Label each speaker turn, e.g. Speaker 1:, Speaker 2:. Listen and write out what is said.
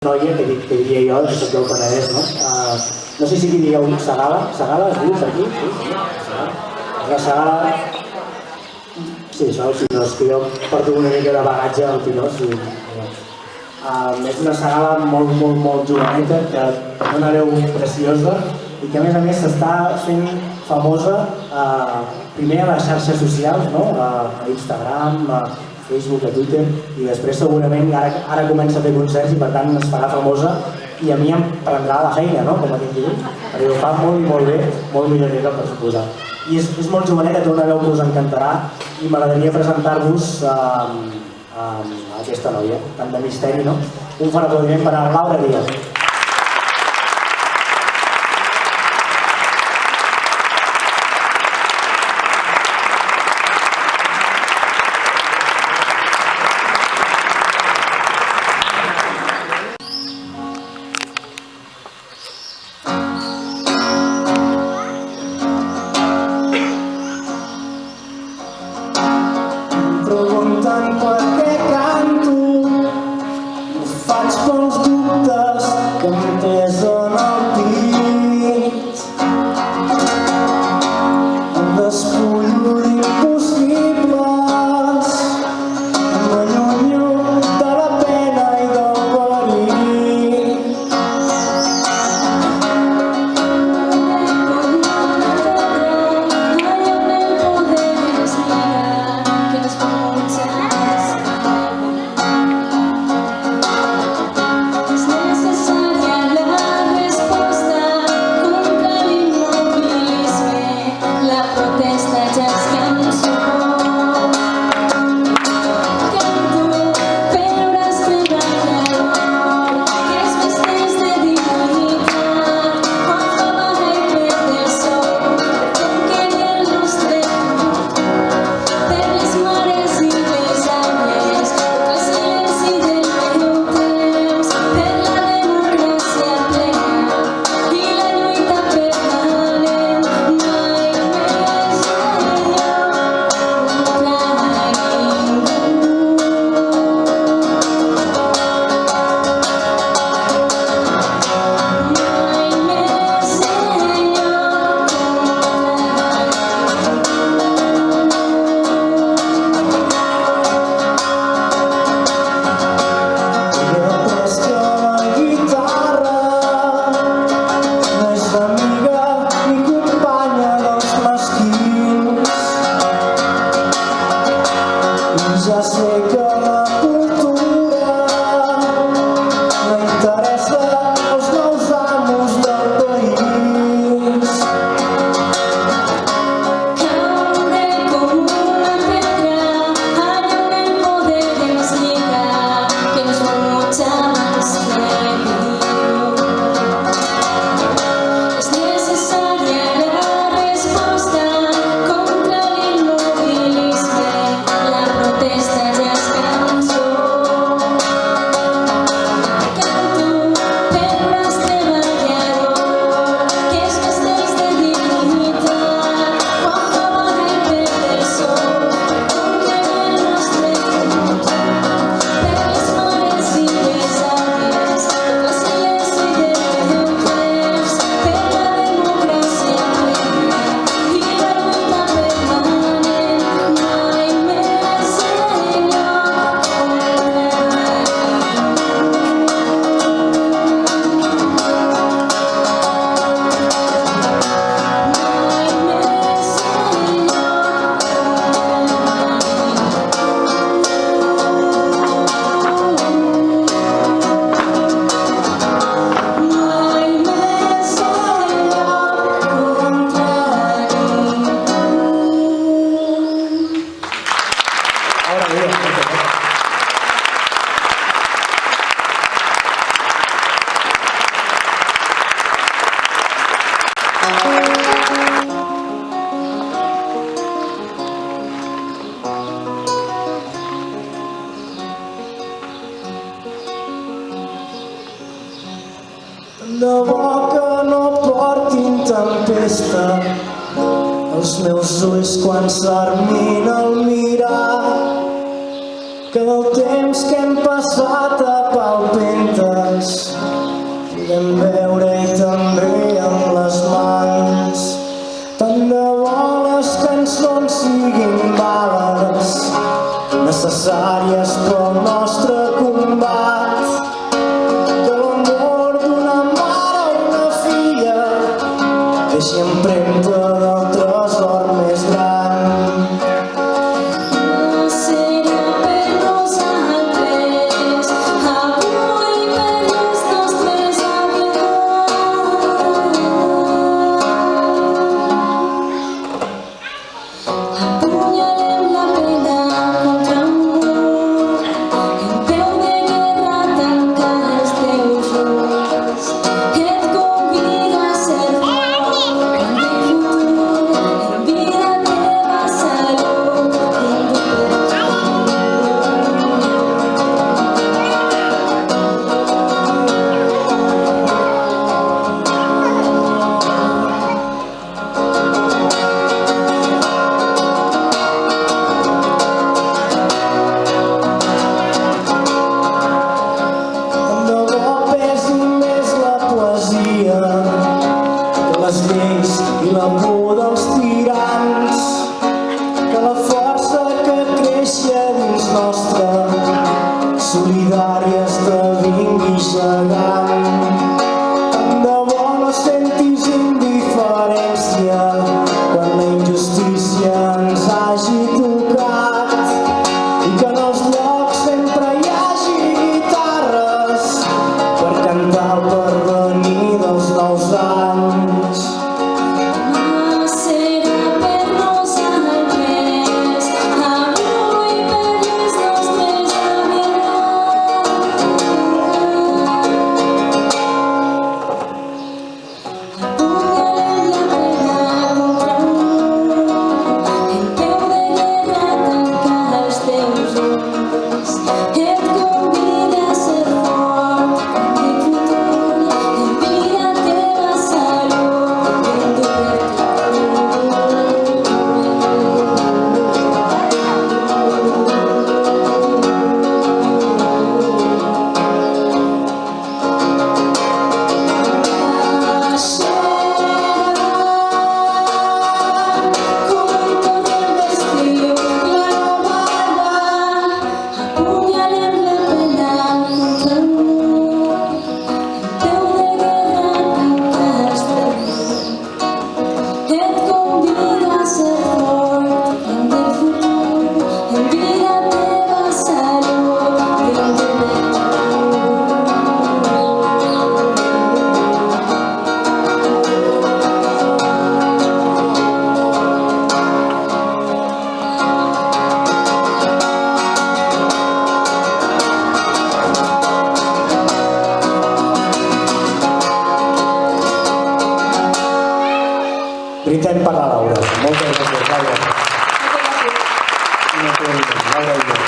Speaker 1: noia que diria jo, que soc del Penedès, no? No sé si diríeu Segala, Segala es diu per aquí? Sí? La Segala... Sí, això, el Pinós, que jo porto una mica de bagatge al Pinós. És una Segala molt joveneta, que té una veu preciosa i que a més s'està fent famosa primer a les xarxes socials, a Instagram, a Facebook, a Twitter, i després segurament ara comença a fer concerts i per tant es farà famosa i a mi em prendrà la feina, com a dit diu, perquè ho fa molt bé, molt millor que jo, per suposar. I és molt joveneta, té una veu que us encantarà i m'agradaria presentar-vos a aquesta noia, tant de misteri, no? Un fort aplaudiment per a Laura Díaz.
Speaker 2: Preguntant per què canto, ho faig pels dubtes que em pesen al pit. Em despullo d'impossibles, m'allunyo de la pena i del perill. Ja sé que la cultura no interessa als nous amos del país.
Speaker 3: Caure com una pedra, allà on el poder ens lliga, que nos fa mucha más Es necesaria la resposta contra l'immobilisme. La protesta ja es cansó. Canto per unes treballador que es vesteix de dignitat quan fa vaga i perd el sol, contra el nostre futur. Per les mares i les àvies, totes les idees neutres, per la democràcia plena i la lluita permanent. Mai més enlloc
Speaker 1: Laura Díaz.
Speaker 2: De bo que no portin tempesta els meus ulls quan s'armin al mirar, que del temps que hem passat a palpentes deixi empremta del tresor més gran.
Speaker 3: Serà per nosaltres, avui per les nostres àvies. Apunyalem la pena contra un mur, en peu de guerra tanca els teus ulls. Et convida a ser fort, en el futur, en vida teva salut, en tu
Speaker 2: Tant de bo pesi més la poesia que les lleis i la por dels tirans, que la força que creixia dins nostre, solidària esdevingui gegant. Tant de bo no sentis indiferència quan la injustícia ens hagi tocat, i que en els llocs sempre hi hagi guitarres per cantar el porvenir dels nous anys.
Speaker 3: serà per nosaltres, avui per les nostres àvies. Apunyalem la pena contra un mur, en peu de guerra tanca els teus ulls. Et convida a ser fort, en el futur, en vida teva salut, en tu com un torrent d'estiu, la nova alba. Apunyalem la pena contra un mur, en peu de guerra tanca els teus. Et convida a ser fort, en el futur, en vida teva salut, en tu
Speaker 1: Brindem per la Laura. Moltes gràcies, Laura. Una aplaudiment, Laura i jo.